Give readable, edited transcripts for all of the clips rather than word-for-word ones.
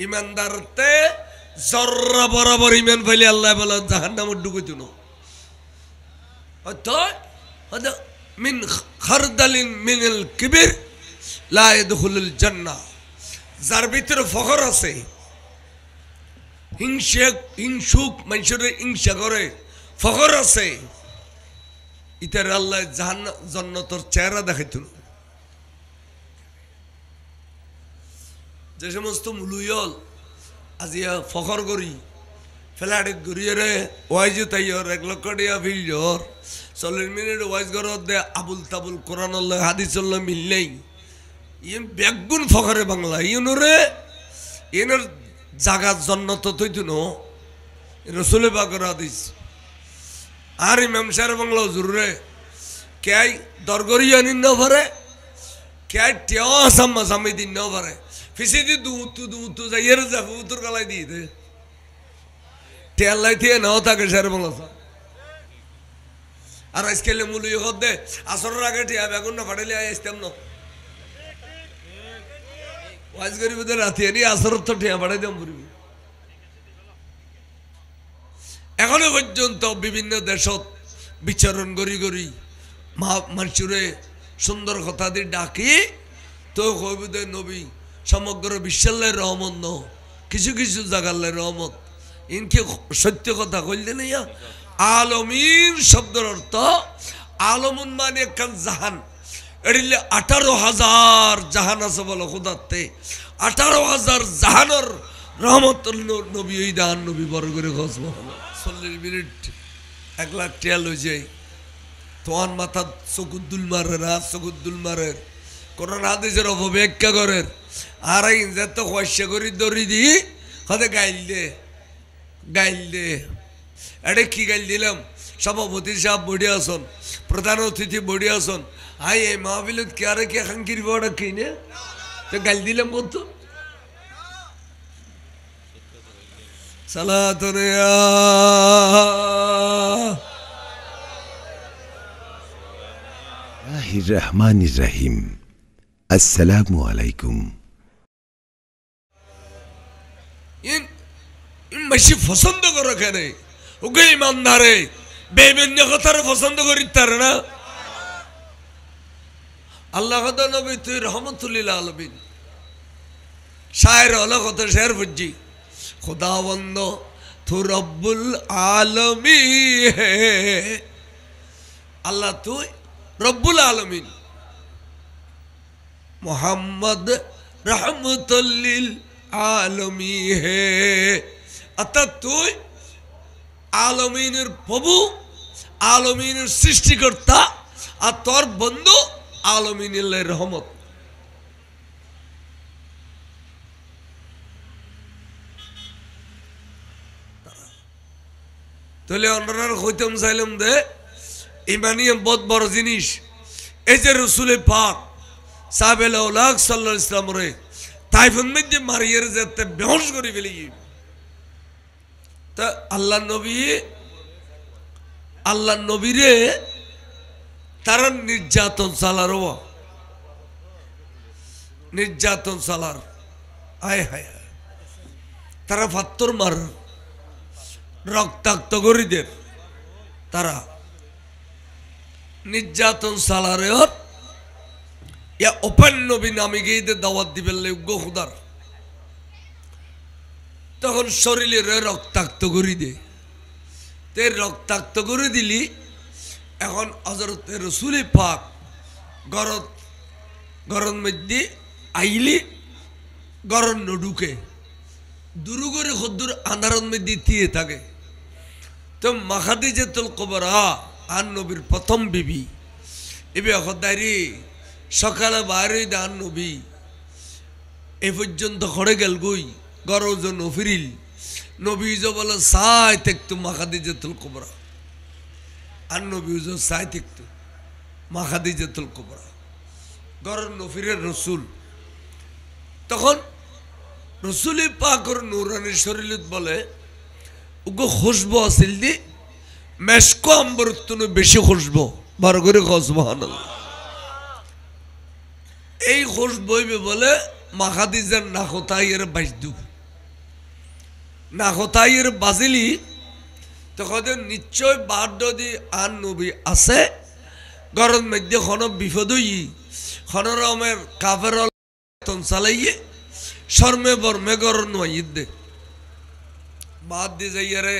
ইমানদারতে জর্রা বরাবর ইমান পাইলে আল্লাহ বলে জাহান্নামে ঢুকাইতো না হয়তো মিন খারদালিন মিনাল কিবির লা ইয়াদখুলুল জান্নাহ যার ভিতরে ফখর আছে হিংসুক মানুষের হিংসা করে ফখর আছে ইতার আল্লাহ জান্নাতের চেহারা দেখাইতো না যে সমস্ত মুলুয়ল আজিয়া ফখর করি ফ্ল্যাটে ঘুরিয়ে রে ওয়াইজ তাইয়র 1 লক্ষ টাকা ফিল জোর 40 মিনিট ওয়াইজ ঘরত দে আবুল তাবুল কোরআন আল্লাহ হাদিস আল্লাহ মিল নেই ইন বেগুন ফখরে বাংলা ইনরে ইনর জাগাত জান্নাত তৈতু ন রাসূল পাকের হাদিস আর ইমাম সাহেব বাংলা হুজুর রে কেই দরগরিয়া নিন না পারে কেই টিয়া সাম্মা সামি দিন না পারে ফিসিদি দু যাইয়ের যাবো উত্তর গলায় দিয়ে দে টিয়াল্লাই দিয়ে নাও থাকে সাহেব বাংলা আর আজকাল মুলুই হদ দে আসরের আগে টিয়া বেগুন না ফাটাইলে আসতাম না ওয়াজ করিব তো রাতে এনে আসরত তো টিয়া ফাটাই দাম পড়বি এখনো পর্যন্ত বিভিন্ন দেশত বিচরণ করি করি মানুষরে সুন্দর কথা দিয়ে ডাকি তো কইব দে নবী সমগ্র বিশ্বের রহমত ন কিছু কিছু জায়গার রহমত ইনকে সত্য কথা কইলে না আলমিন শব্দের অর্থ আলমুন মানে একখান জাহান এড়িলে 18,000 জাহান আছে বলো খুদাতে 18,000 জাহানের রহমত নবী ওই দান নবী বড় করে খসব 40 মিনিট 1 লাখ টাকা লই যাই তোমার মাথা চকুদ্দুল মারে রাত চকুদ্দুল মারে কোরআন হাদিসের অপব্যাখ্যা করে আর ইনজাত তো খয়সা করি দড়ি দি হতে গাইল দে এটা কি গাইল দিলাম সভাপতি সাহেব বডি আসন প্রধান অতিথি বডি আসন হাই এই মাহফিলত কে আর কে খাঙ্কির বড় কিনে তো গাইল দিলাম কত সালাতুন ইয়া রহমানির রহিম আসসালামু আলাইকুম ইন বেশি পছন্দ করো কেন ওকে ইমানদারে বেমেন্য কথার পছন্দ করি তার না আল্লাহ নবী তুই রহমতুল্লিল আলমিন শায়ের হলো কত শের বুঝছি খুদাবন্দ তু রব্বুল আলমী হে আল্লাহ তুই রব্বুল আলমিন মোহাম্মদ রহমতুল্লিল আলমী হে অর্থাৎ তুই আলমিনের প্রভু আলমিনের সৃষ্টিকর্তা আর তোর বন্ধু আলমিনের রহমত তাহলে অন্যরা হইতাম চাইলাম দে ইমানিয়াম বহুত বড় জিনিস এই যে রসুল পাক সাহেব সাল্লাল্লাহু আলাইহি ওয়াসাল্লাম রে তাইফুন মধ্যে মারিয়ে যেতে বেহুশ করে ফেলি তা আল্লাহ নবীরে তারা নির্যাতন চালার আয় হায় তারা ফাত্তর মার রক্তাক্ত গরিদের তারা নির্যাতন চালারে ইয়া ওপেন নবী নামে গিয়ে দাওয়াত দিবেন উগ্র খুদার তখন শরীরের রক্তাক্ত করে দে তে রক্তাক্ত করে দিলি এখন হযরত রাসূল পাক গরম মধ্যে আইলি গরম ঢুকে দুরু করে খদ্দুর আন্ধারন মধ্যে দিয়ে থাকে তো খাদিজাতুল কুবরা আর নবীর প্রথম বিবি এবে খদারি সকালে বাইরে দান নবী এ পর্যন্ত খড়ে গেল গই গরজন ফিরিল নবী বলে সাই দেখতো খাদিজাতুল কুবরা আর নবী সাই দেখতো খাদিজাতুল কুবরা গরম নফিরের রসুল তখন রসুল পাকর নুরানি শরীরত বলে ওগো খুশবু আসিল দি মেশকো আম্বরত্তন বেশি খুশবু বার করে সুবহানাল্লাহ এই খুশবু বলে খাদিজার না কোথায় এর বাইদু না হতাইয়ের বাজিলি তখন নিশ্চয় বাদ্যদি আর নবী আছে গরম মধ্যে খন বিপদ হই খনরমের কাফের চালাইয়ে শর্মে বর্মে গরম নয় দে বাদ দিয়ে যাইয়ারে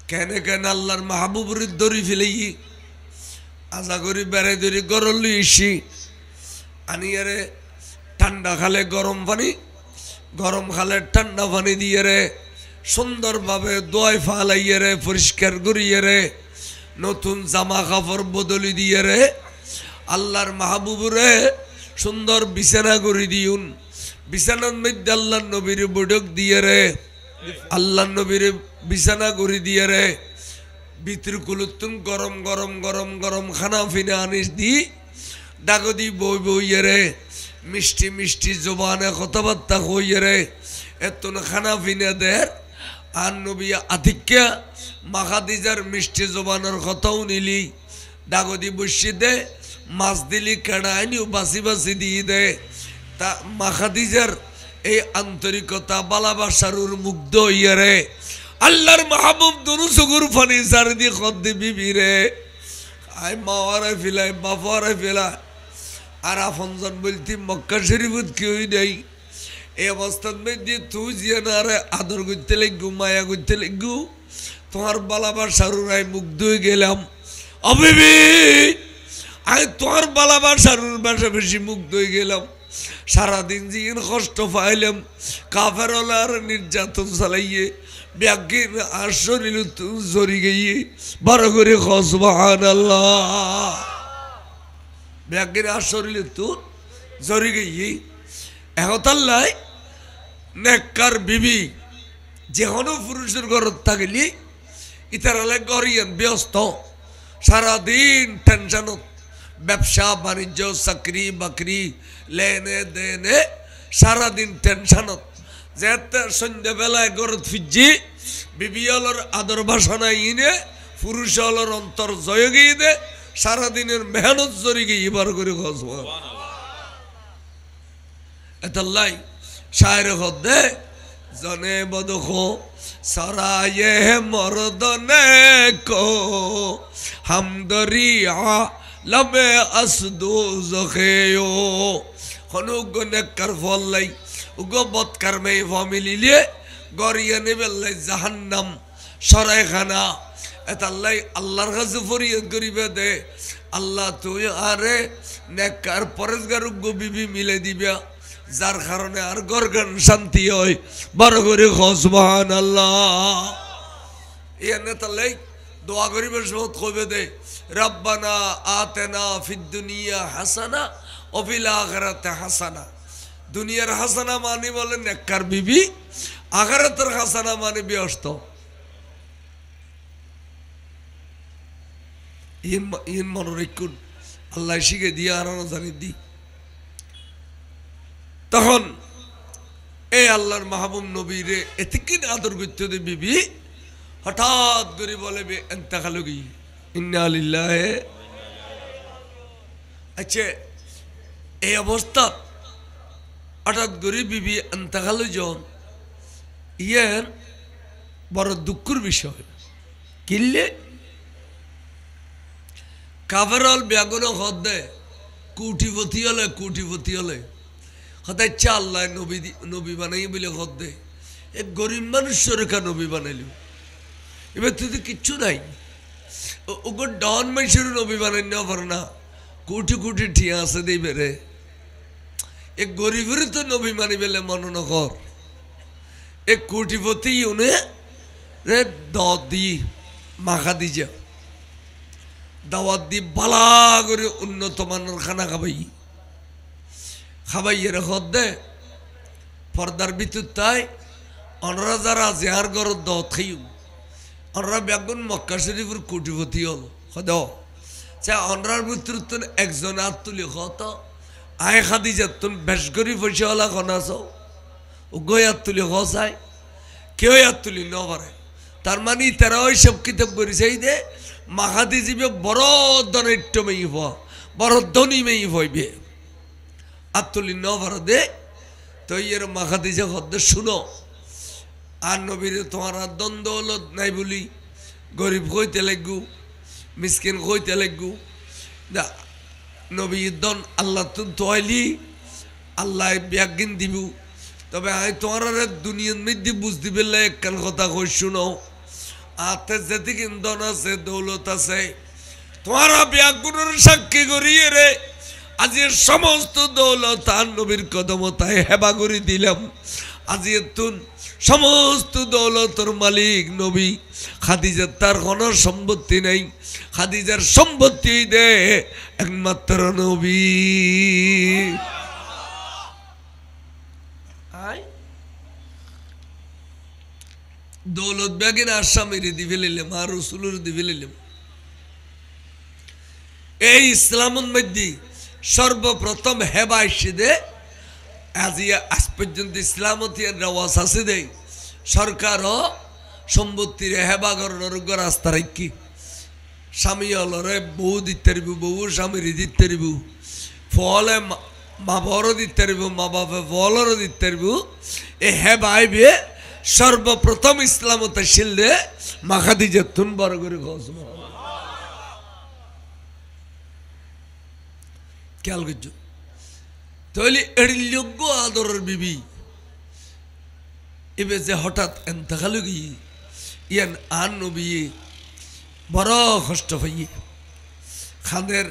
কেনে কেন আল্লাহর মাহবুবুর দড়ি ফেলেই আশা করি বেড়ে দড়ি গরম লইছি আনিয়ারে ঠান্ডা খালে গরম পানি গরম খালে ঠান্ডা পানি দিয়ে রে সুন্দরভাবে দোয়াই ফালাইয়ে রে পরিষ্কার করিয়ে রে নতুন জামা কাপড় বদলি দিয়ে রে আল্লাহর মাহবুবুরে সুন্দর বিছানা করে দিউন বিছানার মধ্যে আল্লাহর নবীর বৈঠক দিয়ে রে আল্লাহর নবীর বিছানা করে দিয়ে রে ভিতর কুলুতুন গরম গরম গরম গরম খানা ফিনা আনিস দি ডাগদি বই বইয়ে রে মিষ্টি মিষ্টি জবানে কথাবার্তা কইয়ে রে এত খানা ফিনা দের আর নবী আতিক্যা মাখাদিজার মিষ্টি জবানের কথাও নিলি ডাগদি বসি দে মাছ দিলি কেড়াইনিও বাসি বাসি দিয়ে দে তা মাখাদিজার এই আন্তরিকতা বালাবাসারুর মুগ্ধ হইয়া রে আল্লাহর মাহবুব দুরু সুগুর ফানি সার দিয়ে খদ দিবি বিরে আই মাওয়ারে ফিলাই বাফারে ফিলা আর আফনজন বলতি মক্কা শরীফত কেউই নেই এই অবস্থার মধ্যে তুই জিয়া না রে আদর করতে লাগু মায়া করতে লাগু তোমার বালাবাসারুর আই মুগ্ধ হয়ে গেলাম অবিবি আমি তোমার বালাবাসারুর বাসা বেশি মুগ্ধ হয়ে গেলাম সারাদিন জিন কষ্ট পাইলাম কাফের আর নির্যাতন চালাইয়ে ব্যাগিন আর শরীর জরি গিয়ে বড় করে সুবহানাল্লাহ ব্যাগিন আর শরীর তো জরি গিয়ে এহতাল্লাই নেককার বিবি যে কোনো পুরুষের ঘরত থাকলি ইতারালে গরিয়ান ব্যস্ত সারাদিন টেনশনত ব্যবসা বাণিজ্য চাকরি বাকরি লেনে দেনে সারাদিন টেনশনত যেতে সন্ধ্যাবেলায় ঘরত ফিজি বিবিয়ালর আদর ভাষণা ইনে পুরুষালর অন্তর জয় গিয়ে দে সারাদিনের মেহনত জরি গিয়ে এবার করে খসবা এতাল্লাই শায়ের হদে জনে বদখো সরায়ে মরদনে কো হামদরিয়া লবে আসদু জখেও হনুগ নেকর ফল্লাই উগো বৎকার মে ফ্যামিলি লিয়ে গরিয়া নেবেল্লাই জাহান্নাম সরাইখানা এতাল্লাই আল্লাহর কাছে ফরিয়াদ করিবে দে আল্লাহ তুই আরে নেকর পরেশগার উগো বিবি মিলে দিবা যার কারণে আর গরগান শান্তি হয় বড় করে সুবহানাল্লাহ ইয়া নেতাল্লাই দোয়া করিবে সমত কইবে দে রব্বানা আতেনা ফিদ দুনিয়া হাসানা ও ফিল আখিরাতি হাসানা দুনিয়ার হাসানা মানে বলেন নেককার বিবি আখিরাতের হাসানা মানে ব্যস্ত ইন মনে রাখুন আল্লাহ শিখে দিয়ে আর জানি দি তখন এই আল্লাহর মাহবুব নবীরে এতকিন আদর করতে দে বিবি হঠাৎ করে বলে এন্তেকাল গই ইন্না লিল্লাহি আচ্ছা এই অবস্থা হঠাৎ করে বিবি এন্তেকাল জন ইয়ার বড় দুঃখের বিষয় কিনলে কাফেরল ব্যাগুন হদে কুটিপতি হলে হতায় আল্লাহ নবী বানাই বলে হদে এ গরিব মানুষের কা নবী বানাইল এবার তুই তো কিচ্ছু নাই ওগো ডন মানুষের নবী বানাই নেওয়া পারে না কোটি কোটি ঠিয়া আছে দেই বেড়ে এ গরিবের তো নবী মানি বেলে মনন কর এ কোটিপতি উনি রে দাওয়াত দি মাখা দি যা দাওয়াত দি বালা করে উন্নত মানের খানা খাবাই এর হদ দে পর্দার ভিতর তাই অনরা যারা যার ঘরত দাওয়াত খাইও অনরা বেগুন মক্কা শরীফের কোটিপতি হল হদ অনরার ভিতর তুন একজন হাত তুলি হত আয় খাদি যেতুন বেশ করি পয়সাওয়ালা খনাছ গই হাত তুলি হসাই কেউ হাত তুলি ন পারে তার মানে তারা ওই সব কিতাব করেছে দে মাখাদি যাবে বড় ধনাঢ্য মেয়ে হওয়া বড় ধনী মেয়ে হইবে হাত তুলি ন পারে দে তো এর মাখাদি যে হদ শুনো আর নবীরে তোমার দন দৌলত নাই বলি গরিব হইতে লাগবো মিসকিন হইতে লাগবো নবী দন আল্লাহ তুন তোয়াইলি আল্লাহ ব্যাগিন দিব তবে আমি তোমার দুনিয়ার মধ্যে বুঝতে পারলে একখান কথা কই শুনো আতে যেদিকে দন আছে দৌলত আছে তোমার ব্যাগুনের সাক্ষী করিয়ে রে আজ সমস্ত দৌলত আর নবীর কদমতায় হেবা করে দিলাম আজ তুন সমস্ত দৌলতর মালিক নবী খাদিজার তার কোনো সম্পত্তি নেই খাদিজার সম্পত্তি দে একমাত্র নবী দৌলত ব্যাগিন আসামিরে দিবে নিলাম আর রসুলের দিবে নিলাম এই ইসলামের মধ্যে সর্বপ্রথম হেবা এসে দে আজ পর্যন্ত ইসলামত রেওয়াজ আছে দে সরকারও সম্পত্তির হেবা করার রাস্তা রাখি স্বামী অলরে বউ দিতে পারব বউ স্বামীর দিতে পারব ফলে মা বাবারও দিতে পারব মা বাবা ফলরও দিতে পারব এ হেবা আইবে সর্বপ্রথম ইসলামতে শিলদে মাখাদি যেতুন বড় করে খোঁজ খেয়াল করছো তাহলে এর যোগ্য আদরের বিবি এবার যে হঠাৎ এন্তাকালে গিয়ে ইয়ান আন নবী বড় কষ্ট পাইয়ে খানের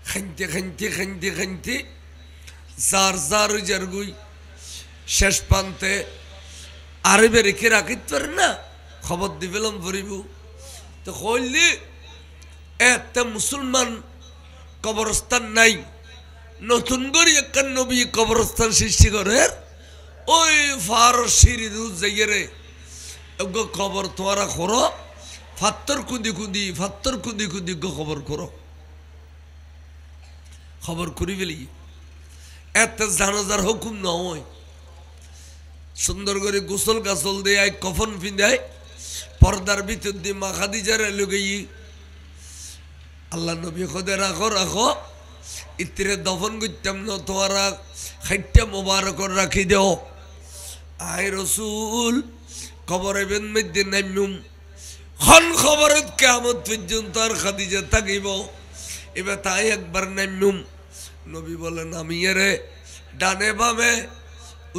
খাইতে খাইতে খাইতে খাইতে যার যার যার গুই শেষ প্রান্তে আরবে রেখে রাখিতে পারে না খবর দিবেলাম পড়িব তো কইলি একটা মুসলমান কবরস্থান নাই নতুন করে একটা নবী কবরস্থান সৃষ্টি করে ওই ফারসির যাইয়ে খবর তোমরা করো ফাত্তর কুদি কুদি খবর করো খবর করি ফেলি এত জানাজার হুকুম নয় সুন্দর করে গোসল গাছল দেয় কফন ফিন্দায় পর্দার ভিতর দিয়ে মা খাদিজার লুকাই আল্লাহ নবী খোদে রাখো রাখো ইতিরে দফন করতাম না তোমারা খাইটা মোবারক রাখি দেও আই রসুল খবরে বেন মধ্যে নামিম খন খবরত কেমন পর্যন্ত আর খাদিজা থাকিব এবার তাই একবার নামিম নবী বলে নামিয়ে রে ডানে বামে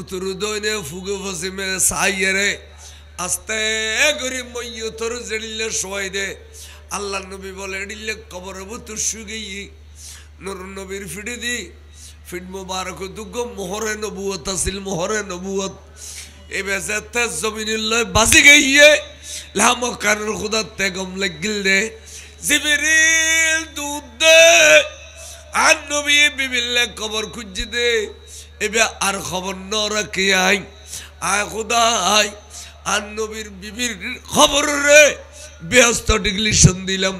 উত্তর দইনে ফুগে ফসিমে সাইয়ে রে আস্তে করে মইয়তর জেড়িলে শোয়াই দে আল্লাহ নবী বলে এডিলে কবর বুতুর শুগেই নুর নবীর ফিডে দি ফিড মুবারক দুগ মোহরে নবুয়ত আসিল মোহরে নবুয়ত এ বেজাতে জমিনুল্লাহ বাজি গইয়ে লাম কানুর খুদা তেগম লাগিল দে জিবরিল দুধ দে আর নবী বিবিল্লে কবর খুঁজি দে এবে আর খবর ন রাখি আই আয় খুদা আই আর নবীর বিবির খবর রে ব্যস্ত ডিগ্লিশন দিলাম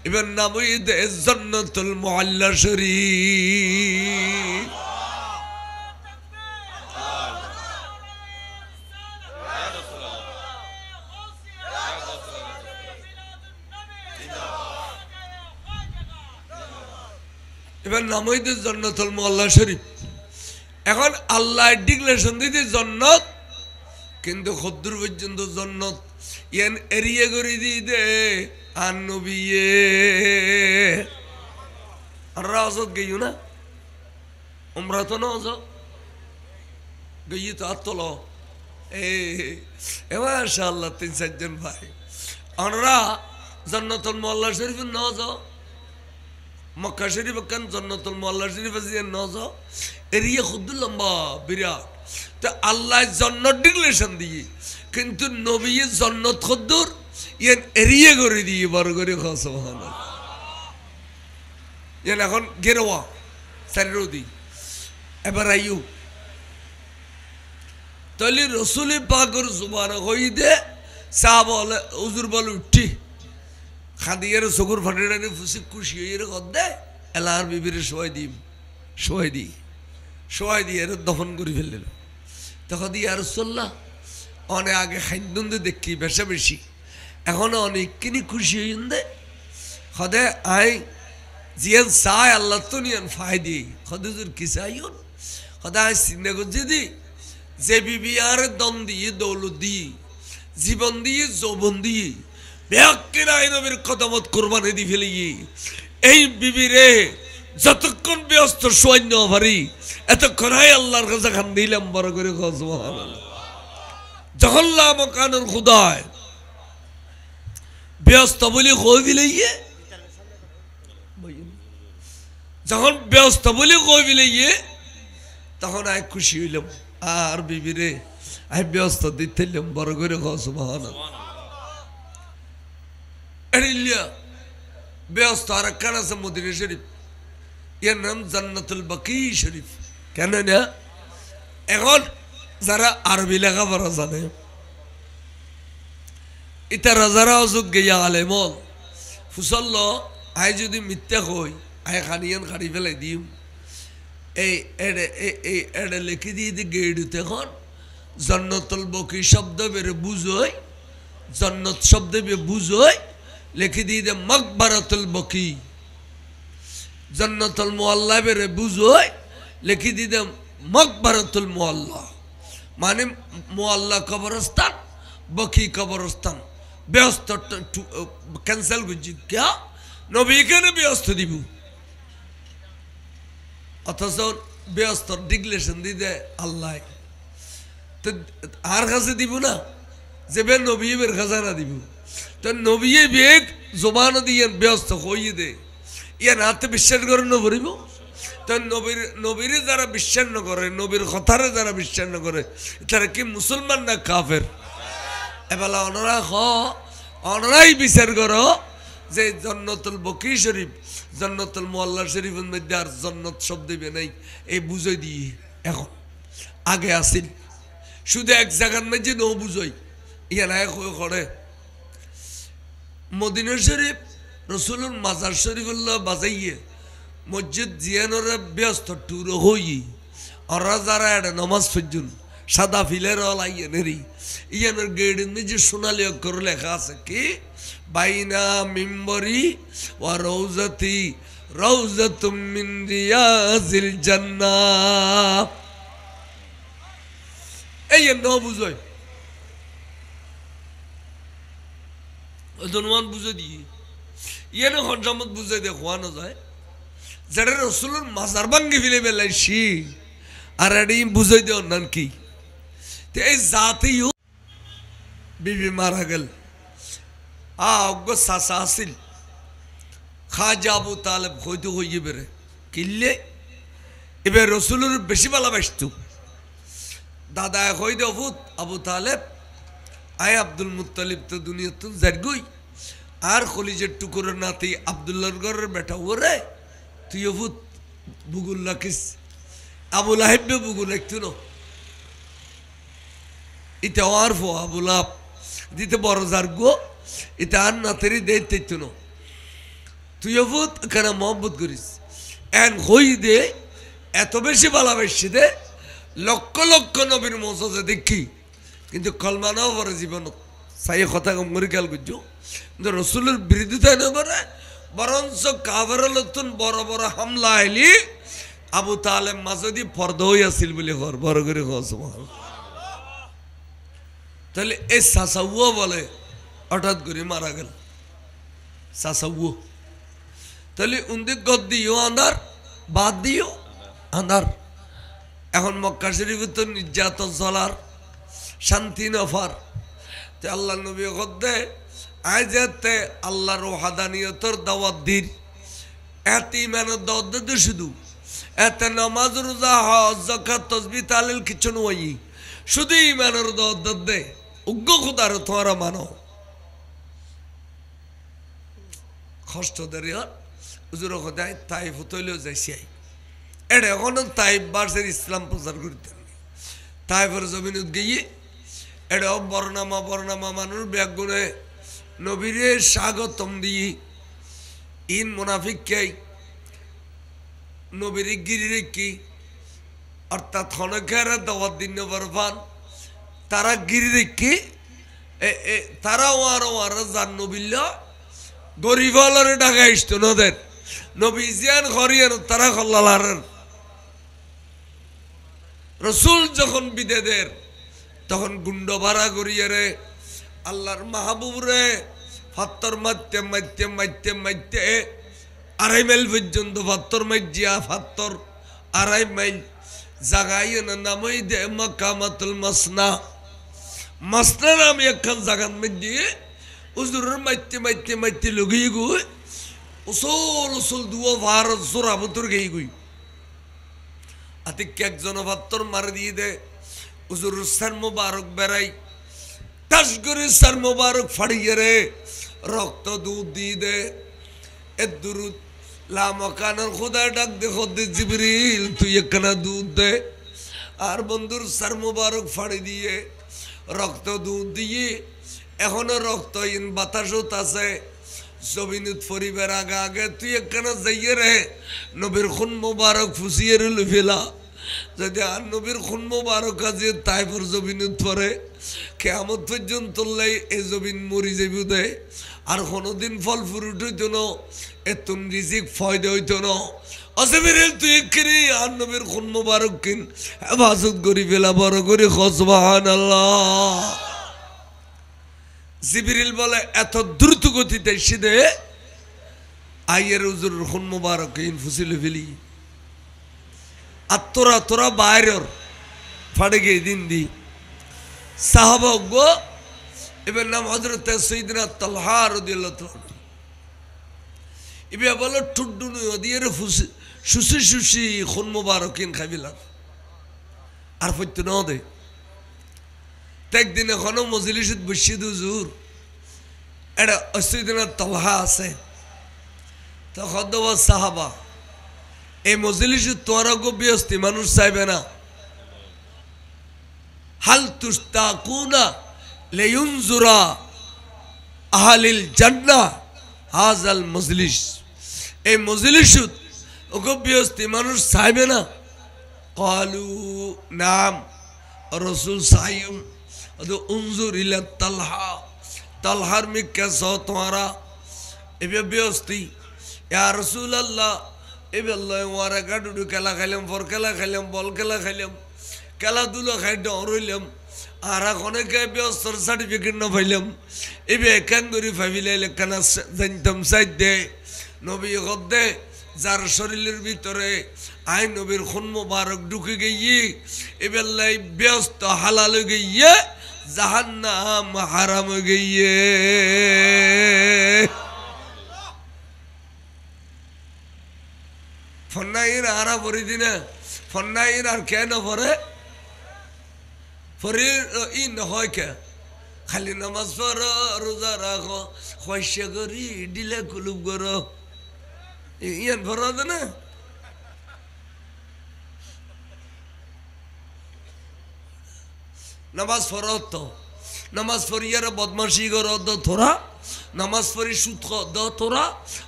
এবার নাম জান্নাতুল মুআল্লা শরীফ এবার নাম হইতে জান্নাতুল মুআল্লা শরীফ এখন আল্লাহ ডিক্লারেশন দিতে জান্নাত কিন্তু খদ্দুর পর্যন্ত জান্নাত ইয়ান এরিয়া করে দি দে আর নবিয়ে রাজত গইও না উমরা তো না গইয়ে তো আতল এ মাশাআল্লাহ 3-4 জন ভাই আমরা জান্নাতুল মুআল্লা শরীফ না যাও মক্কা শরীফ কান জান্নাতুল মুআল্লা শরীফ আছে না যাও এরিয়া খুদ্দুর লম্বা বিরাট তো আল্লাহ জান্নাত ডিক্লারেশন দিয়ে কিন্তু নবী জান্নাত খুদ্দুর ইয়ান এরিয়া করে দিয়ে বড় করে খাওয়া সুবহানাল্লাহ ইয়ান এখন গেরওয়া সারিরোদি এবার আইউ তাহলে রসুল পাকের জুবান হই দে চা বলে হুজুর বলে উঠি খাদিয়ার চকুর ফাটিয়ে ফুসি খুশি হয়ে কর দে এলার বিবির শোয়াই দিয়ে এর দফন করে ফেলল তখন দিয়ে আর চললা অনেক আগে খাইন্দন দেখি বেশা বেশি এখনো অনেক কিনি খুশি হইন দে খদে আই জিয়ান চাই আল্লাহ তো নিয়ান ফাই দি খদে হুজুর কি চাইন খদে আই চিন্তা করছি দি যে বিবি আর দন দিয়ে দৌলত দিয়ে জীবন দিয়ে যৌবন দিয়ে বেহাক্কের আই নবীর কদমত কোরবানি দি ফেলিয়ে এই বিবিরে যতক্ষণ ব্যস্ত সৈন্য ভারি এতক্ষণ হাই আল্লাহর কাছে খান দিলাম বড় করে যখন লামকানুর খুদায় ব্যস্ত বলে কই ফেলিয়ে যখন ব্যস্ত বলে কই ফেলিয়ে তখন আয় খুশি হইলাম আর বিবিরে আয় ব্যস্ত দিতেলাম বড় করে ব্যস্ত আর একখান আছে মদিনা শরীফ এর নাম জান্নাতুল বাকি শরীফ কেন না এখন যারা আরবি লেখাপড়া জানে ইতারা যারা অযোগ্য আলেমল ফুসল্ল আয় যদি মিথ্যা কই আয় খানিয়ান খাড়ি ফেলাই দিম এই এড়ে লিখে দিয়ে গেড়ুতে এখন জন্নতুল বকি শব্দ বেড়ে বুঝোয় জন্নত শব্দ বেড়ে বুঝোয় লিখে দিয়ে দে মকবরাতুল বকি জন্নতুল মোয়াল্লা বেড়ে বুঝোয় লিখে দিয়ে দে মকবরাতুল মোয়াল্লা মানে মোয়াল্লা কবরস্থান বকি কবরস্থান ব্যস্ত ক্যান্সেল করছি ক্যা নবী এখানে ব্যস্ত দিব অথচ ব্যস্ত ডিক্লেশন দিতে আল্লাহ তো আর কাছে দিব না যে বে নবী বের খাজানা দিব তো নবী বেগ জবান দিয়ে ব্যস্ত হইয়ে দে ইয়ার হাতে বিশ্বাস করে নবরিব তো নবীরে যারা বিশ্বাস ন করে নবীর কথারে যারা বিশ্বাস ন করে তারা কি মুসলমান না কাফের এবেলা অনরাই বিচার করো যে জন্নতুল বকি শরীফ জন্নতুল মোয়াল্লা শরীফের মধ্যে আর জন্নত শব্দ দিবে নাই এই বুঝাই দিয়ে এখন আগে আসিল শুধু এক জায়গার মধ্যে নৌ বুঝাই ইয়া না করে মদিনা শরীফ রসুলুর মাজার শরীফুল্লাহ বাজাইয়ে মসজিদ জিয়ানোরা ব্যস্ত টুর হই ওরা যারা এটা নমাজ পর্যন্ত সাদা ফিলের লাইয়ে নেরি ইয়ানোর গেড়ের মধ্যে সোনালি অক্ষর লেখা আছে কি বাইনা মিম্বরি ওয়া রওজাতি রওজাতুম মিন রিয়াজিল জান্নাহ এই ন বুঝই ওদনওয়ান বুঝে দিয়ে ইয়ানো হরজামত বুঝে দে খোয়ানো যায় যারা রসুলের মাজার ভাঙ্গি ফেলে বেলাইছি আর এডি বুঝে দে অন্যান কি এই জাতিও বিবি মারা গেল অজ্ঞ চাচা আছিল খাজা আবু তালেব হইতে হইয়ে বেড়ে কিনলে এবার রসুলের বেশি ভালোবাসত দাদা হই দে অভূত আবু তালেব আয় আব্দুল মুত্তালিব তো দুনিয়াতে জারগুই আর খলিজের টুকুরের নাতি আব্দুল্লাহর ঘরের বেটা ওরে তুই অভূত বুগুল রাখিস আবু লাহেবে বুগুল একটু ন ইতে আর ফো আবু লাভ দিতে বড় জারগো এটা আর নাতেরই দেখতে ন তুই অভূত কেন মহব্বত করিস এন হই দে এত বেশি ভালোবাসি দে লক্ষ লক্ষ নবীর মৌসা দেখি কিন্তু কলমানাও পরে জীবন সাই কথা কম করে খেয়াল করছো কিন্তু রসুলের বিরোধিতা না করে বরঞ্চ কাভার নতুন বড় বড় হামলা আইলি আবু তালেব মাঝে দিয়ে পর্দা হয়ে আসছিল বলে ঘর বড় করে তাহলে এই সাসাউও বলে হঠাৎ করে মারা গেল সাসাউও তাহলে উন্দিক গদ দিও আন্ধার বাদ দিও আন্ধার এখন মক্কা শরীফে তো নির্যাতন চলার শান্তি নফার তে আল্লাহ নবী গদ্দে আইজাতে আল্লাহর ওয়াহাদানিয়তর দাওয়াত দির এত ইমানের দাওয়াত দে শুধু এত নামাজ রোজা হজ যাকাত তাসবিহ তাহলিল কিছু নয় শুধু ইমানের দাওয়াত দে উগ্র খোদার তোমরা মানো কষ্ট দেরিয়া হুজুর খোদায় তাইফ হইলেও যাইছি এটা এখন তাইফ বার্সের ইসলাম প্রচার করতেন তাইফের জমিনত গিয়ে এটা বর্ণামা মানুষ ব্যাগুনে নবীরে স্বাগতম দিয়ে ইন মুনাফিককে নবীরে গিরি রেখি অর্থাৎ হনকেরা দাওয়াত দিন বরফান তারা গিরি রেখি তারাও আরো জান নবিল্লা গরিব হলারে ঢাকা ইষ্ট নদের নবী জিয়ান খরিয়ান তারা খল্লালার রসুল যখন বিদেদের তখন গুন্ড ভাড়া করিয়ে রে আল্লাহর মাহবুব রে ফাত্তর মারতে মারতে মারতে মারতে 2.5 মাইল পর্যন্ত ফাত্তর মাইজিয়া ফাত্তর 2.5 মাইল জাগাইয়ে না নামই দে মাকামাতুল মাসনা মাসনা নামে একখান জাগান মধ্যে হুজুরের মারতে মারতে মারতে লগিয়ে গুই উসুল উসুল দুয়া ভারত জোরা বুতুর গেই গুই আতিক একজন ফাত্তর মার দিয়ে দে হুজুর সার মুবারক বেড়াই তাস করে সার মুবারক ফাড়িয়ে রে রক্ত দুধ দিয়ে দে এ দুরুদ লা মকানের খোদা ডাক দে খোদে জিবরিল তুই একখানা দুধ দে আর বন্ধুর সার মুবারক ফাড়ি দিয়ে রক্ত দুধ দিয়ে এখনো রক্তহীন বাতাসত আছে জমিনুত পরিবার আগে আগে তুই একখানা যাইয়ে রে নবীর খুন মুবারক ফুসিয়ে রইল ফেলা যদি আর নবীর খুন মুবারক আছে তাইফর জমিনুত পরে কেয়ামত পর্যন্ত এই জমিন মরি যাইব দে আর কোনোদিন ফল ফুরুট হইতো না এতুন রিজিক ফয়দা হইতো না অসবিরিল তুই কিনি আর নবীর খুন মুবারক কিন হেফাজত করি ফেলা বড় করে সুবহানাল্লাহ জিবরিল বলে এত দ্রুত গতিতে সিধে আইয়ের হুজুর খুন মুবারক ইন ফুসিলে ফেলি আর তোরা তোরা বাইরের ফাড়ে গিয়ে দিন দি সাহাবা গো এবার নাম হযরত সাইয়্যিদনা তালহা রাদিয়াল্লাহু তাআলা ইবে বলো টুডুনু ওদিয়ের ফুসি সুসি সুসি খুন মুবারক ইন খাবিলাম আর ফইতো না দে একদিন এখনো মজলিসত বসিয়ে হুজুর এটা সাইয়্যিদনা তালহা আছে তখন তো সাহাবা এই মজলিসে তোরা গো বিয়স্তি মানুষ চাইবে না হাল তুস্তাকুনা লিয়ুনজুরা আহলিল জান্নাহ হাযাল মজলিস এই মজলিসত গো বিয়স্তি মানুষ চাইবে না ক্বালু নাম রাসূল সাইয়্যিম अदो उन्जुर इला तलहा तलहार में कैसा तुम्हारा इबे बेस्ती या रसूल अल्लाह इबे अल्लाह वारा गाडुडु केला खाइलम फर केला खाइलम बल केला खाइलम केला दुलो खाइ डरइलम आरा कोने के बेस्तर सर्टिफिकेट न फाइलम इबे कांगुरी फाइले लेकना जंतम साइदे नबी गदे जार शरीरेर ভিতরে আই নবীর খুন মুবারক ঢুকে গিয়ে ইবে আল্লাহ ব্যস্ত হালাল গিয়ে জাহান্নাম হারাম গিয়ে ফন্নাইর আরা পরি দিনে ফন্নাইর আর কেন পরে পরে ই নহয় কে খালি নামাজ পড়ো রোজা রাখো খয়সা করি দিলে কুলুব করো ইয়ান ভরা দে না नमाज पढ़ो तो नमाज पढ़िए बदमाशी करो दो थोड़ा नमाज पढ़ी सूद दो थोड़ा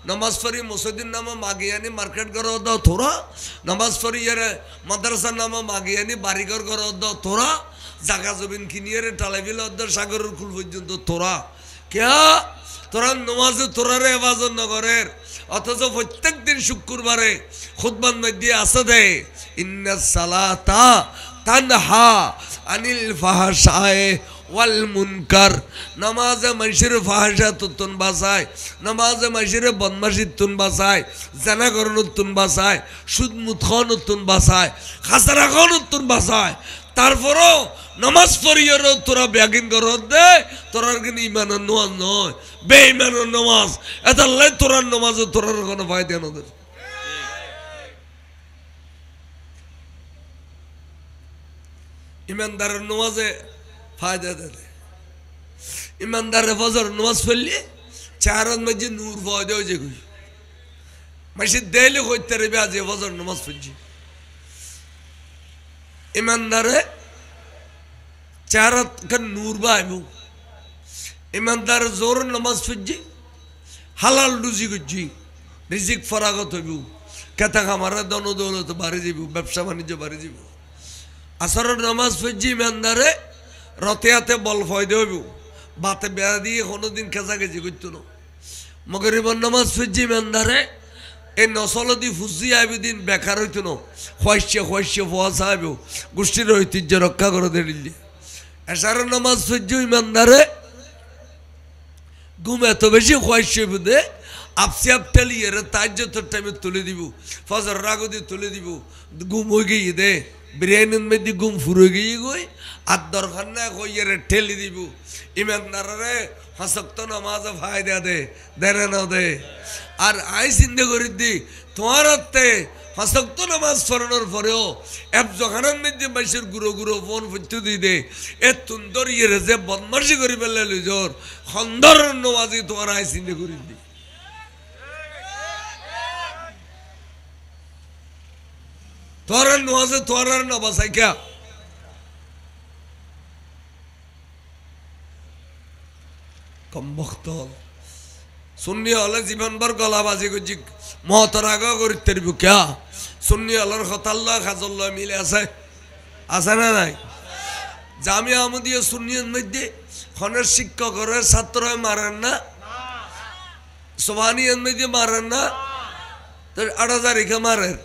नमाज पढ़ी मुसद्दिन नामा मागियानी मार्केट करो दो थोड़ा नमाज पढ़िए मदरसा नामा मागियानी बारीगर करो दो थोड़ा জায়গা জমিন কিনিয়ে টালাবিল সাগরের কুল পর্যন্ত তোরা क्या তোরা নমাজে তোরারে ইবাদত নগরের অথচ প্রত্যেক দিন শুক্রবারে খুতবার মধ্যে আছে দেয় ইন্নাস সালাতা তানহা আনিল ফাহশায়ে ওয়াল মুনকার নামাজে মানুষের ফাহশাতুন বাঁচায় নামাজে মানুষের বদমাশিতুন বাঁচায় জানা করণতুন বাঁচায় সুদ মুতখনতুন বাঁচায় খাসারা খনতুন বাঁচায় তারপরও নামাজ পড়িয়েরও তোরা ব্যাগিন করত দে তোরার কিন্তু ইমানের নামাজ নয় বেঈমানের নামাজ এতাল্লাই তোরার নামাজে তোরার কোনো ফায়দা নদের ইমানদারের নামাজে ফায়দা দেয় ইমানদারের ফজর নামাজ পড়লে চারাত মাঝে নূর ফায়দা হয়ে যায় মাসে দেলে হইতে রেবে আজ ফজর নামাজ পড়ছি ईमानदारे चारत का नूर बायबू ईमानदार जोर नमाज फज्जी हलाल रुजी गुज्जी रिजिक फरागत होबू कहता हमारा दोनों दौलत बारी जीबू व्यवसा वाणिज्य बारी जीबू असर नमाज फज्जी ईमानदारे रतियाते बल फायदे होबू बाते बेया दिए कोनो दिन केजा केजी गुज्जो नो मगरिब नमाज फज्जी ईमानदारे এই নসলদি ফুজি আইবিদিন বেকার হইতো না খোয়াইছে ফোয়া সাহেব গোষ্ঠীর ঐতিহ্য রক্ষা করে দিলে এসারের নামাজ সহ্য ইমানদারে ঘুম এত বেশি খোয়াইছে বুধে আপসি আপটালি এর তাজ্যতর টাইমে তুলে দিব ফজর রাগদি তুলে দিব ঘুম হয়ে গিয়ে দে বিরিয়ানির মধ্যে ঘুম ফুরে গিয়ে গই আর দরকার না কই এর ঠেলি দিব ইমানদারে হাসক্ত নামাজ ফায়দা দে দেরে না দে আর আই চিন্তা করি দি তোমার হাতে হাসক্ত নামাজ পড়ানোর পরেও এক জখানের মধ্যে মাইসের গুঁড়ো ফোন ফুটতে দি দে এ তুন্দর ইয়ে যে বদমাসি করি পেলে লইজর খন্দর নামাজি তোমার আই চিন্তা করি দি তোর নামাজে তোর আর না বাসাই কে কম বক্ত সুন্নি হলে জীবনভর গলাবাজি করছি মহতর আগা করি তেরব কে সুন্নি হলের হতাল্লা খাজল্লা মিলে আছে না নাই জামিয়া আহমদিয়া সুন্নির মধ্যে খনের শিক্ষকের ছাত্র মারেন না সোভানিয়ার মধ্যে মারেন না তোর ৮,০০০ রেখে মারের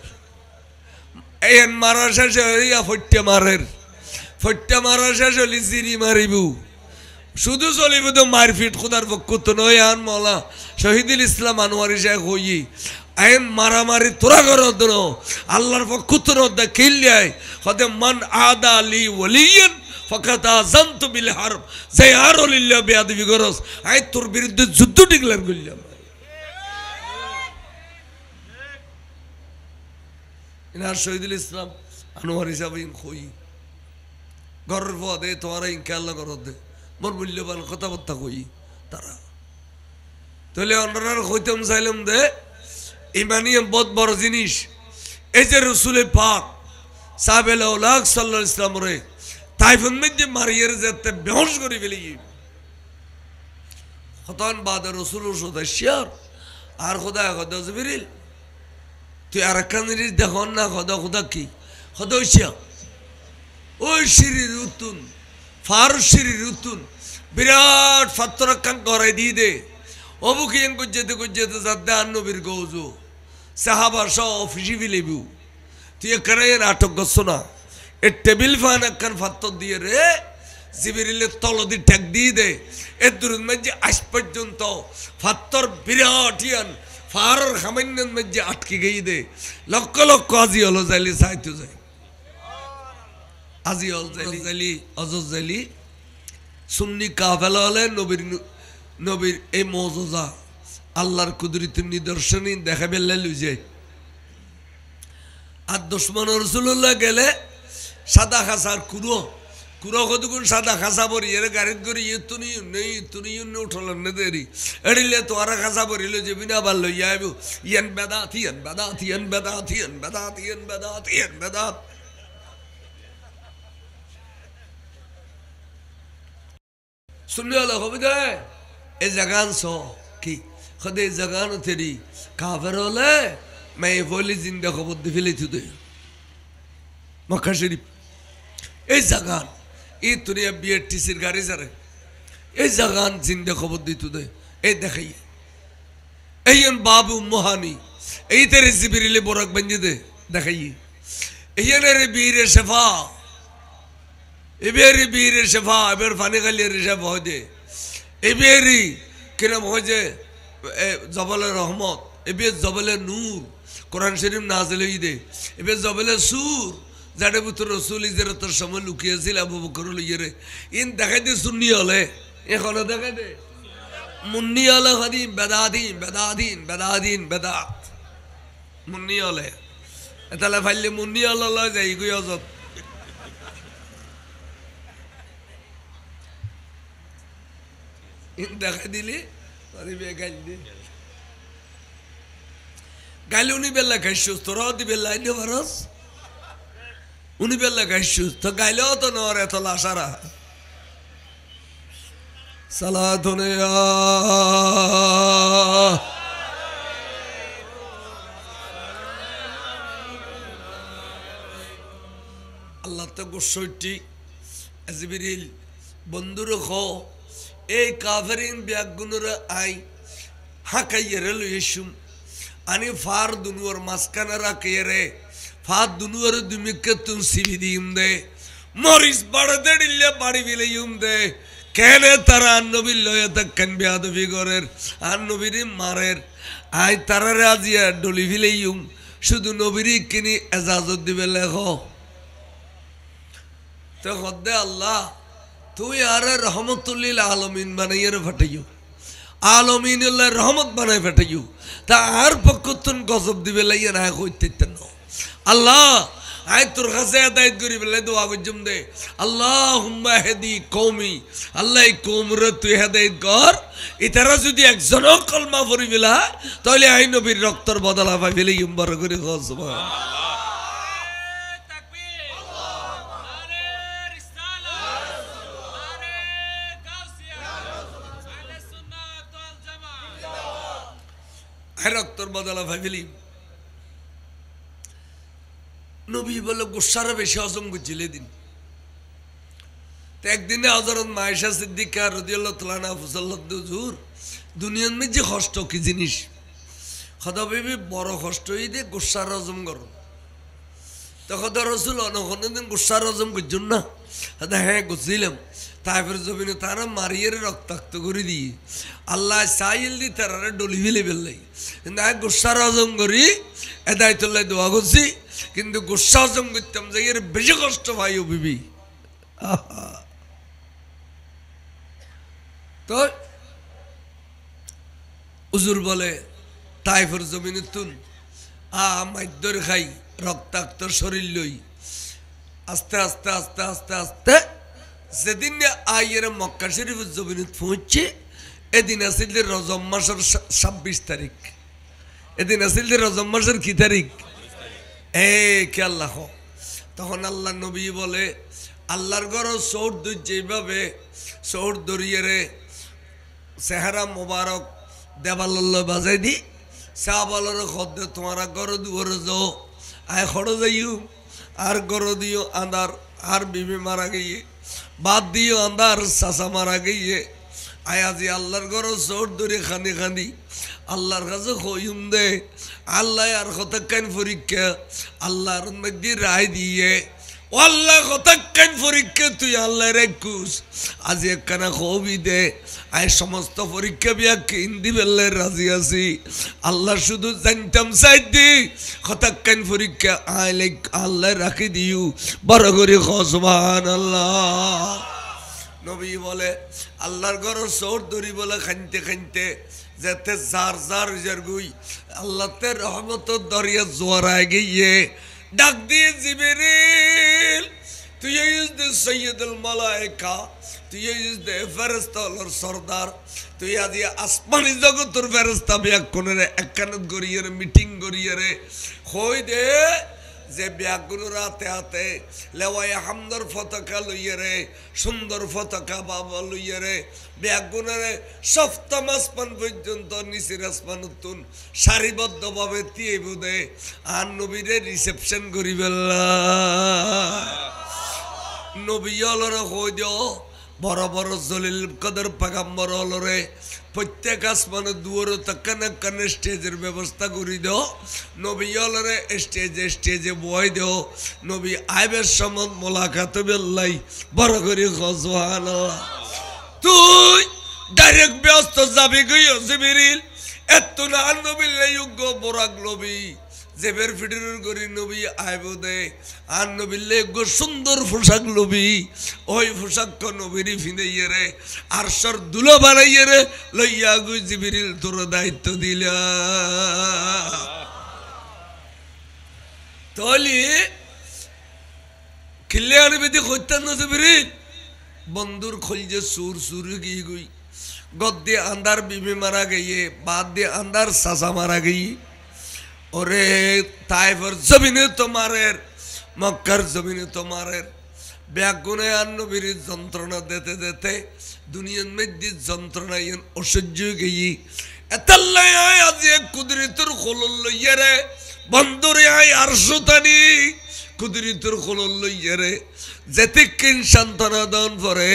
এই মারা শেষ হইয়া ফট্টা মারা শেষ হলি জিরি মারিব শুধু চলিব তো মারপিট খুদার পক্ষ তো নয় আন মৌলা শহীদুল ইসলাম আনোয়ারি সাহেব হই আইন মারামারি তোরা কর আল্লাহর পক্ষ তো নদা খেলিয়ায় হতে মান আদা আলী ওলিয়ান ফকাত আযানতু বিল হারব যাই আর লিল্লাহ বেয়াদবি করস আই তোর বিরুদ্ধে যুদ্ধ ডিক্লেয়ার করলাম ইনার শহীদুল ইসলাম আনোয়ার হিসাবে কই ঘরের পদে তোমার ইনশাআল্লাহ করত দে মোর মূল্যবান কথাবার্তা কই তারা তাহলে অন্যরা কইতাম চাইলাম দে ইমানি বহুত বড় জিনিস এই যে রসুলের পাক সাহাবেল আউলাক সাল্লাল্লাহু আলাইহি ওয়াসাল্লাম রে তাইফুন মধ্যে মারিয়ার যেতে বেহুশ করে ফেলি খতন বাদ রসুল সদস্যার আর খোদা খোদা জিবরিল তুই আর একটা জিনিস দেখুন না খোদা কি খোদা হইছে ওই সিঁড়ির উতুন ফারুক সিঁড়ির উতুন বিরাট ফাত্তর কান করাই দিয়ে দে অবুকি যেতে যাতে আর নবীর গৌজো সাহাবা সহ অফিসি ফিলিবু তুই এখানে নাটক করছো না এ টেবিল ফ্যান একখান ফাত্তর দিয়ে রে জিবিরিলের তলদি ঠেক দিয়ে দে এর দূরের মধ্যে আজ পর্যন্ত ফাত্তর বিরাট ইয়ান ফারর খামান্যের মধ্যে আটকে গিয়ে দে লক্ষ লক্ষ আজি হলো যাইলি চাইতো যাই আজি হল যাইলি অজর যাইলি সুন্নি কাফেলা হলে নবীর এই মজা আল্লাহর কুদরতের নিদর্শনী দেখা বেলা লুজে আর দুশমন রাসূলুল্লাহ গেলে সাদা খাসার কুড়ো কতক্ষণ সাদা খাসা পরি এর গাড়িত করে তুনি উঠলেন না দেরি এড়িলে তোরা খাসা পরিল যে বিনা ভাল লইয়া আইব ইয়ান বেদাত सुनने वाला हो बे ए जगान सो की खुदे जगान तेरी काफर होले मैं बोली जिंदा खबर दे फिले तुदे मक्का शरीफ ए जगान ये दुनिया बीएटीसी गाड़ी सर ए जगान जिंदा खबर दे तुदे ए देखिए ए यन बाबू मोहानी ए तेरे जिबरीले बोरक बंजे दे देखिए ए यन रे बीर शफा এবেরি বীরের শেফা এবার ফানি খালিয়ার শেফা হয় যে এবেরি কিরম হয় যে জবলের রহমত এবার জবলের নূর কোরআন শরীফ নাজিল হই দে এবার জবলের সুর যাতে পুত্র রসুল ইজরাতের সময় লুকিয়েছিল আবু বকর লইরে ইন দেখাই দে সুন্নি হলে এখনো দেখাই দে মুন্নি হলে খাদি বেদাত মুন্নি হলে তাহলে ফাইলে মুন্নি হলে লয় যাই গই অজত দেখা দিলি গাইলে উনি বেলা খাইছুস তোরাও দি বেলা আইনে পারস উনি বেলা খাইছুস তো গাইলেও তো নর এত লাসারা সালাতুনে আল্লাহ তো গোসইটি জিবরিল বন্ধুর খো এই কাফেরিন ব্যাগুনরা আই হাকাইয়ের লইসুম আনি ফার দুনুয়ার মাঝখানে রাখিয়ে রে ফার দুনুয়ার দুমিকে তুন সিবি দিম দে মরিস বাড়াতে দিলে বাড়ি বিলেইম দে কেনে তারা আন্নবীর লয়ে থাকেন বেয়াদবি করের আন্নবীর মারের আই তারা রাজিয়া ডলি ফিলেইম শুধু নবীরই কিনি এজাজত দিবে লেখ তো হদ্দে আল্লাহ তুই আর রহমতুল্লিল আলমিন বানাইয়ের ফাটাইও আলমিন রহমত বানাই ফাটাইও তা আর পক্ষতুন গজব দিবে লাইয়া না কইতে আল্লাহ আই তোর কাছে আদায়ত করি বলে দোয়া করজম দে আল্লাহুম্মা হাদি কওমি আল্লাহ এই কওমরে তুই হেদায়েত কর ইতারা যদি একজনও কলমা পড়ি বিলা তাহলে আই নবীর রক্তর বদলা পাই ফেলে ইম্বার করে সুবহানাল্লাহ তাকবীর নারে রিসালাত নারে গাউসিয়া আহলে সুন্নাত ওয়াল জামাত আই রক্তর বদলা পাই ফেলি নবী বলে গুসারে বেশি হজম করছিল দিন তো একদিনে হযরত মায়েশা সিদ্দিকা রাদিয়াল্লাহু তাআলা আনহা ফুসাল্লাতু হুজুর দুনিয়ার মধ্যে কষ্ট কি জিনিস খোদা বিবি বড় কষ্ট হই দে গুসার হজম করো তখন তো রাসূল অনখনদিন গুসার হজম করছেন না হ্যাঁ গুছিলাম তারপর জমিনে তারা মারিয়ে রক্তাক্ত করে দিয়ে আল্লাহ সাইল দি তারা ডলি ফেলে ফেললাই কিন্তু আমি গুসার হজম করি এদায়তুল্লাহ দোয়া করছি কিন্তু গুসা হজম করতাম যে এর বেশি কষ্ট ভাই ও বিবি তো হুজুর বলে তাইফের জমিনে তুন মাইদর খাই রক্তাক্ত শরীর লই আস্তে আস্তে আস্তে আস্তে আস্তে যেদিন আইয়ের মক্কা শরীফের জমিনে পৌঁছে এদিন আসিল রজব মাসের 26 তারিখ এদিন আসিল রজব মাসের কি তারিখ কে আল্লাহ তখন আল্লাহ নবী বলে আল্লাহর ঘর সৌর দুই যেভাবে সৌর দরিয়ে রে চেহারা মোবারক দেবাল বাজাই দি সাহাবালর খদ্দে তোমার ঘর দুয়ারে যাও আয় খড়ো যাইও আর ঘর দিও আন্দার আর বিবি মারা গিয়ে বাদ দিও আন্দার চাচা মারা গিয়ে আয় আজি আল্লাহর ঘর সৌর দরি খানি খানি আল্লাহর কাছে কইম দে আল্লাহ আর কতক্ষণ পরীক্ষা আল্লাহর মধ্যে রায় দিয়ে ও আল্লাহ কতক্ষণ পরীক্ষা তুই আল্লাহর একুশ আজ একখানা কবি দে আয় সমস্ত পরীক্ষা বিয়া কিন্দি বেললে রাজি আছি আল্লাহ শুধু জানতাম চাই দি কতক্ষণ পরীক্ষা আয় লাইক আল্লাহ রাখি দিও বড় করে সুবহানাল্লাহ নবী বলে আল্লাহর ঘর সৌর দরি বলে খানতে খানতে যেতে যার যার যার গুই আল্লাহতে রহমতের দরিয়া জোয়ারায় গিয়ে ডাক দিয়ে জিবরিল তুই ইজ দ্য সাইয়্যিদুল মালায়েকা তুই ইজ দ্য ফেরেশতার সরদার তুই আজি আসমানি জগতের ফেরেশতা বিয়া কোনে একখানত গড়িয়ে মিটিং গড়িয়ে রে কই দে যে ব্যাগুন রাতে হাতে লেওয়াই হামদর পতাকা লইয়ে রে সুন্দর পতাকা বাবা লইয়ে রে ব্যাগুনের সপ্তম আসমান পর্যন্ত নিচের আসমান তুন সারিবদ্ধভাবে দিয়ে বুদে আর নবীরে রিসেপশন করি বেলা নবী অলরে কই দিও বড় বড় জলিল কদর পাগাম্বর অলরে প্রত্যেক আসমানে দুয়ারে তখন কানে স্টেজের ব্যবস্থা করে দাও নবী অলরে স্টেজে স্টেজে বয় দাও নবী আইবের সময় মোলাকাত বেল্লাই বড় করে সুবহানাল্লাহ তুই ডাইরেক্ট ব্যস্ত যাবি গইও জিবরিল এত না নবীর যোগ্য বরাক নবী জেবের ফিডির গরি নবী আইব দে আর নবীর গো সুন্দর পোশাক নবী ওই পোশাক নবীরই ফিনাইয়ে রে আর সর দুলো বানাইয়ে রে লইয়া গো জিবরিল তোর দায়িত্ব দিলা তলি খিলিয়ার বিধি কইতান না জিবরিল বন্ধুর খলজে সুর সুর গিয়ে গই গদ দিয়ে আন্দার বিবি মারা গিয়ে বাদ দিয়ে আন্দার সাসা মারা গিয়ে ওরে তাইফের জমিনে তোমারের মক্কার জমিনে তোমারের ব্যাগুনে আর নবীর যন্ত্রণা দিতে দিতে দুনিয়ার মধ্যে যন্ত্রণা অসহ্য গিয়ে এতাল্লাই আয় আজ কুদরিতুর খোলল লইয়া রে বন্ধুরে আয় আর সুতানি কুদরিতুর খোলল লইয়া রে যেতে কিন সান্ত্বনা দান পরে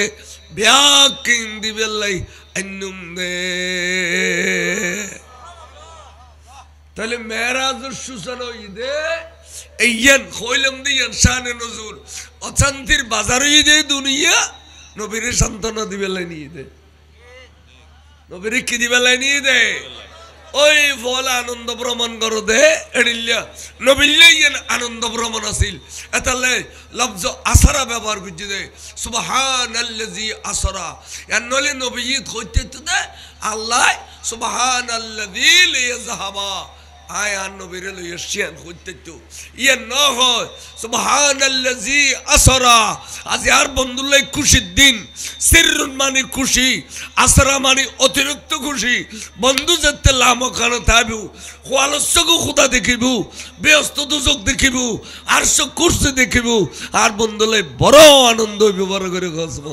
ব্যাগ কিন দিবে লাই অন্যম দে তাহলে মেরাজের সূচনা ঈদে এইয়ান কইলাম দিয়ান শানে নজুল অশান্তির বাজার ঈদে দুনিয়া নবীর সান্ত্বনা দিবে লাইনি ঈদে নবীর কি দিবে লাইনি ঈদে ওই ফল আনন্দ ভ্রমণ করো দে এড়িল্লা নবিল্লাইয়ান আনন্দ ভ্রমণ আসিল এতালে লফজ আসরা ব্যবহার করছে দে সুবহানাল্লাযী আসরা এর নলে নবী ঈদ হইতে দে আল্লাহ সুবহানাল্লাযী লিয়াযহাবা আয়ান নবীরে লইয়া শিয়ান হইতে তো ইয়ে ন হয় সুবহানাল্লাযী আসরা আজ আর বন্ধুলাই খুশির দিন সিররুন মানে খুশি আসরা মানে অতিরিক্ত খুশি বন্ধু যেতে লামখানো থাকবো খোয়ালস্যকে খুদা দেখিব ব্যস্ত দুজক দেখিব আর সব কুর্সি দেখিব আর বন্ধুলাই বড় আনন্দ ব্যবহার করে গসব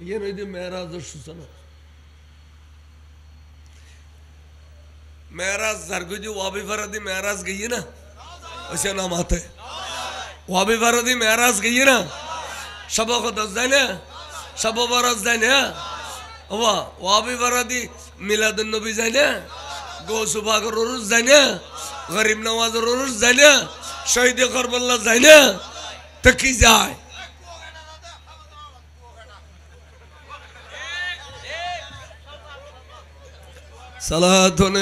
ইয়ে নই যে মেরাজের সূচনা মেরাজ যারগো যে ওয়াবি ফারাদি মেরাজ গইয়ে না ওসে নাম হাতে ওয়াবি ফারাদি মেরাজ গইয়ে না সব কথা যায় না সব বরাজ যায় না ওয়াবি ফারাদি মিলাদুন নবী যায় না গৌসু পাকের উরুস যায় না গরিব নওয়াজের উরুস যায় না শহীদ কারবালা যায় না তো কি যায় সালাতুন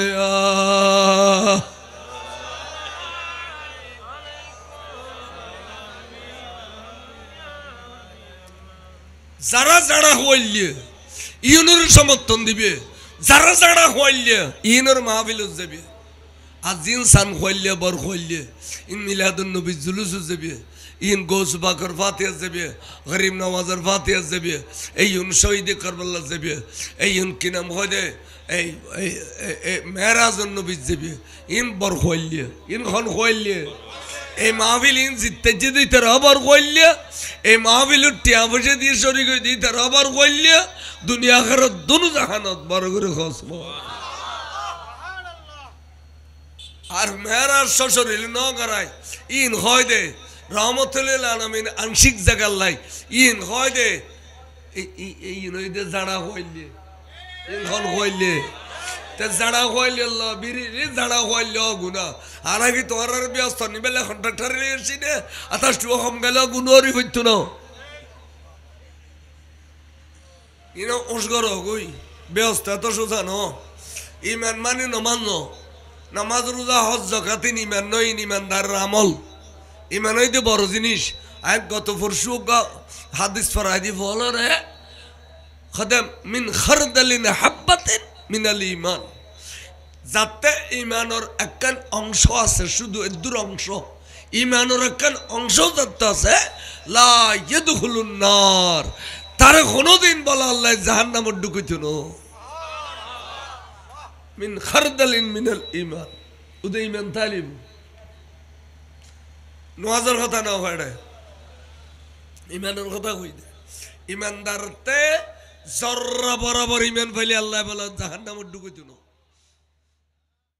যারা যারা হইলে ইউনুর সমর্থন দিবে যারা যারা হইলে ইউনুর মাহফিল যাবে আর জিন সান হইলে বর হইলে ইন মিলাদুন নবী জুলুস যাবে ইন গৌস বাকর ফাতিহা যাবে গরিব নওয়াজের ফাতিহা যাবে এই ইউন শহীদ কারবালা যাবে এই ইউন কি নাম হয় দে এই মেরাজুন নবী যাবে ইন বর হইলে ইন খন হইলে এই মাহফিল ইন জিততে যদি তার আবার হইলে এই মাহফিলের টিয়া পয়সা দিয়ে শরীর করে দিই তার আবার হইলে দুনিয়া আখিরাত দুনো জাহানত বড় করে খসব আর মেরাজ শ্বশুর ন করায় ইন হয় দে রহমতুল্লিল আলামিন আংশিক জাগাল্লাই ইন হয় দে এই নইদে জাড়া হইলে ইনখন হইলে তে জাড়া হইলে আল্লাহ বিরি জাড়া হইলে গুনা আর আগে তোর ব্যস্ত নিবেলে কন্ট্রাক্টর এসি দে আতাস টু কম গেল গুণরি হইতো না ইনো ওসগর গই ব্যস্ত এত সোজা ন ইমান মানি নমান্য নামাজ রোজা হজ জাকাত ইমান নয় ইমানদার আমল ইমান হইতে বড় জিনিস আর গত পরশু হাদিস ফরাইদি বলরে খদম মিন খরদালিন হাব্বাতিন মিনাল ঈমান যাতে ঈমানের একখান অংশ আছে শুধু এদুর অংশ ঈমানের একখান অংশ যাতে আছে লা ইয়াদখুলুন নার তারে কোনোদিন বলা আল্লাহ জাহান্নামে ঢুকাইতো না মিন খরদালিন মিনাল ঈমান উদে ঈমান তালিব নওয়াজের কথা না হয় ইমানের কথা কই দে ইমানদারতে জর্রা বরাবর ইমান পাইলে আল্লাহ বলে জাহান্নামে ঢুকাইতো না